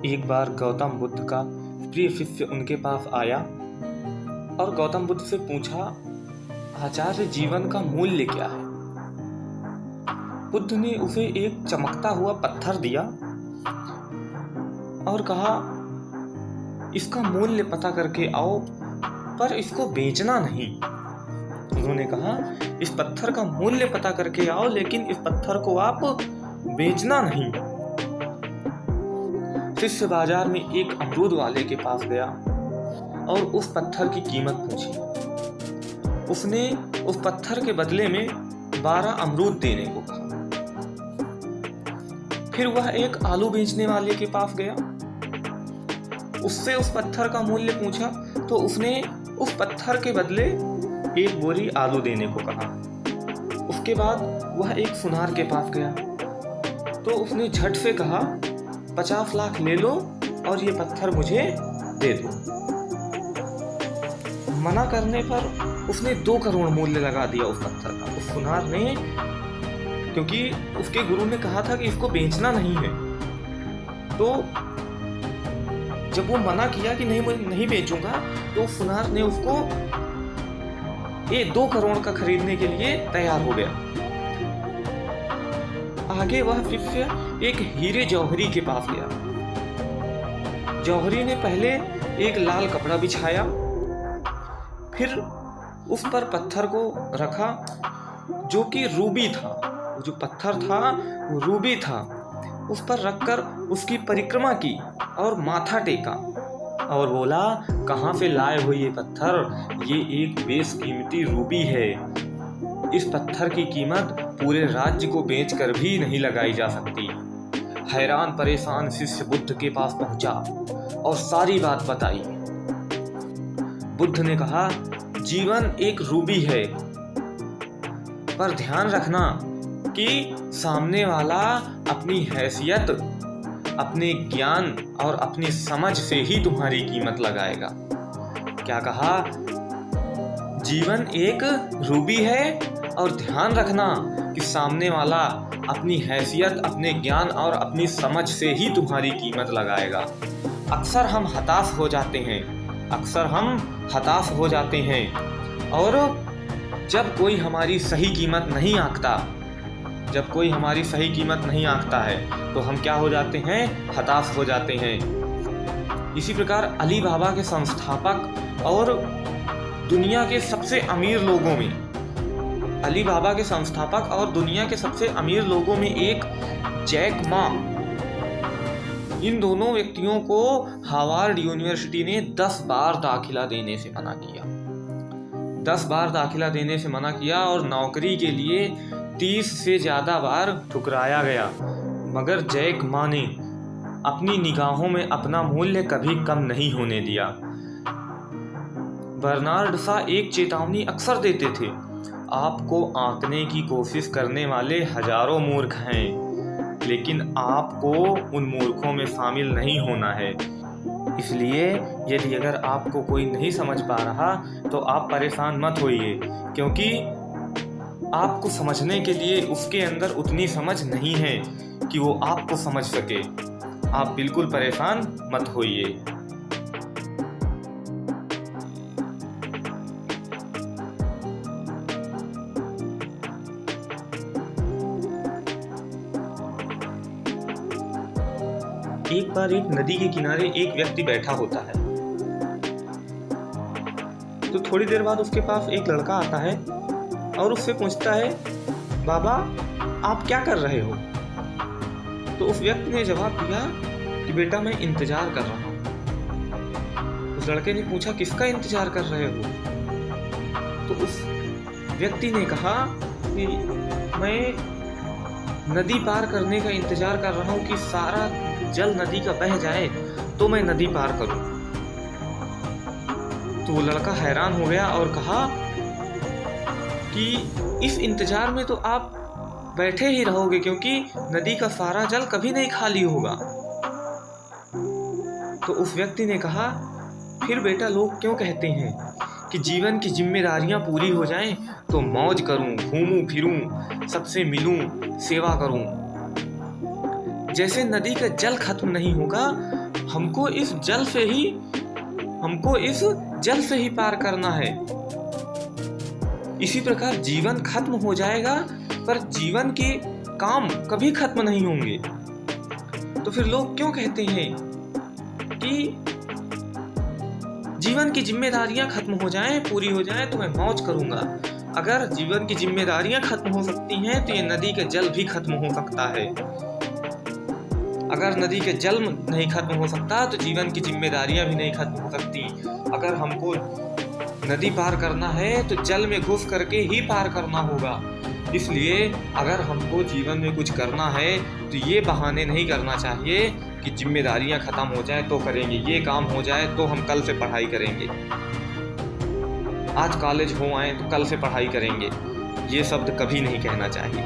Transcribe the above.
एक बार गौतम बुद्ध का प्रिय शिष्य उनके पास आया और गौतम बुद्ध से पूछा, आचार्य जीवन का मूल्य क्या है? बुद्ध ने उसे एक चमकता हुआ पत्थर दिया और कहा, इसका मूल्य पता करके आओ, पर इसको बेचना नहीं। उन्होंने कहा, इस पत्थर का मूल्य पता करके आओ, लेकिन इस पत्थर को आप बेचना नहीं। शिष्य बाजार में एक अमरूद वाले के पास गया और उस पत्थर की कीमत पूछी। उसने उस पत्थर के बदले में 12 अमरूद देने को कहा। फिर वह एक आलू बेचने वाले के पास गया, उससे उस पत्थर का मूल्य पूछा तो उसने उस पत्थर के बदले एक बोरी आलू देने को कहा। उसके बाद वह एक सुनार के पास गया तो उसने झट से कहा, 50 लाख ले लो और ये पत्थर मुझे दे दो। मना करने पर उसने 2 करोड़ मूल्य लगा दिया उस पत्थर का। उस सुनार ने, क्योंकि उसके गुरु ने कहा था कि इसको बेचना नहीं है, तो जब वो मना किया कि नहीं, मैं नहीं बेचूंगा, तो सुनार ने उसको 2 करोड़ का खरीदने के लिए तैयार हो गया। आगे वह शिष्य एक हीरे जौहरी के पास गया। जौहरी ने पहले एक लाल कपड़ा बिछाया, फिर उस पर पत्थर को रखा जो कि रूबी था। जो पत्थर था वो रूबी था। उस पर रखकर उसकी परिक्रमा की और माथा टेका और बोला, कहाँ से लाए हो ये पत्थर? ये एक बेशकीमती रूबी है। इस पत्थर की कीमत पूरे राज्य को बेचकर भी नहीं लगाई जा सकती। हैरान परेशान शिष्य बुद्ध के पास पहुंचा और सारी बात बताई। बुद्ध ने कहा, जीवन एक रूबी है, पर ध्यान रखना कि सामने वाला अपनी हैसियत, अपने ज्ञान और अपनी समझ से ही तुम्हारी कीमत लगाएगा। क्या कहा? जीवन एक रूबी है और ध्यान रखना कि सामने वाला अपनी हैसियत, अपने ज्ञान और अपनी समझ से ही तुम्हारी कीमत लगाएगा। अक्सर हम हताश हो जाते हैं और जब कोई हमारी सही कीमत नहीं आंकता है तो हम क्या हो जाते हैं? हताश हो जाते हैं। इसी प्रकार अली बाबा के संस्थापक और दुनिया के सबसे अमीर लोगों में एक जैक मा, इन दोनों व्यक्तियों को हार्वर्ड यूनिवर्सिटी ने 10 बार दाखिला देने से मना किया। 10 बार दाखिला देने से मना किया और नौकरी के लिए 30 से ज़्यादा बार ठुकराया गया, मगर जैक मा ने अपनी निगाहों में अपना मूल्य कभी कम नहीं होने दिया। बर्नार्ड शॉ एक चेतावनी अक्सर देते थे, आपको आंकने की कोशिश करने वाले हजारों मूर्ख हैं, लेकिन आपको उन मूर्खों में शामिल नहीं होना है। इसलिए यदि अगर आपको कोई नहीं समझ पा रहा तो आप परेशान मत होइए, क्योंकि आपको समझने के लिए उसके अंदर उतनी समझ नहीं है कि वो आपको समझ सके। आप बिल्कुल परेशान मत होइए। एक बार एक नदी के किनारे एक व्यक्ति बैठा होता है, तो थोड़ी देर बाद उसके पास एक लड़का आता है और उससे पूछता है, बाबा आप क्या कर रहे हो? तो उस व्यक्ति ने जवाब दिया कि बेटा मैं इंतजार कर रहा हूँ। उस लड़के ने पूछा, किसका इंतजार कर रहे हो? तो उस व्यक्ति ने कहा कि मैं नदी पार करने का इंतजार कर रहा हूँ कि सारा जल नदी का बह जाए तो मैं नदी पार करूं। तो वो लड़का हैरान हो गया और कहा कि इस इंतजार में तो आप बैठे ही रहोगे, क्योंकि नदी का सारा जल कभी नहीं खाली होगा। तो उस व्यक्ति ने कहा, फिर बेटा लोग क्यों कहते हैं कि जीवन की जिम्मेदारियां पूरी हो जाएं तो मौज करूं, घूमूं फिरूं, सबसे मिलूं, सेवा करूं। जैसे नदी का जल खत्म नहीं होगा, हमको इस जल से ही पार करना है। इसी प्रकार जीवन खत्म हो जाएगा, पर जीवन के काम कभी खत्म नहीं होंगे। तो फिर लोग क्यों कहते हैं कि जीवन की जिम्मेदारियां खत्म हो जाएं, पूरी हो जाएं तो मैं मौज करूंगा। अगर जीवन की जिम्मेदारियां खत्म हो सकती हैं तो ये नदी का जल भी खत्म हो सकता है। अगर नदी का जल नहीं खत्म हो सकता तो जीवन की जिम्मेदारियां भी नहीं खत्म हो सकती। अगर हमको नदी पार करना है तो जल में घुस करके ही पार करना होगा। इसलिए अगर हमको जीवन में कुछ करना है तो ये बहाने नहीं करना चाहिए कि जिम्मेदारियां खत्म हो जाए तो करेंगे, ये काम हो जाए तो हम कल से पढ़ाई करेंगे, आज कॉलेज हो आए तो कल से पढ़ाई करेंगे। ये शब्द कभी नहीं कहना चाहिए।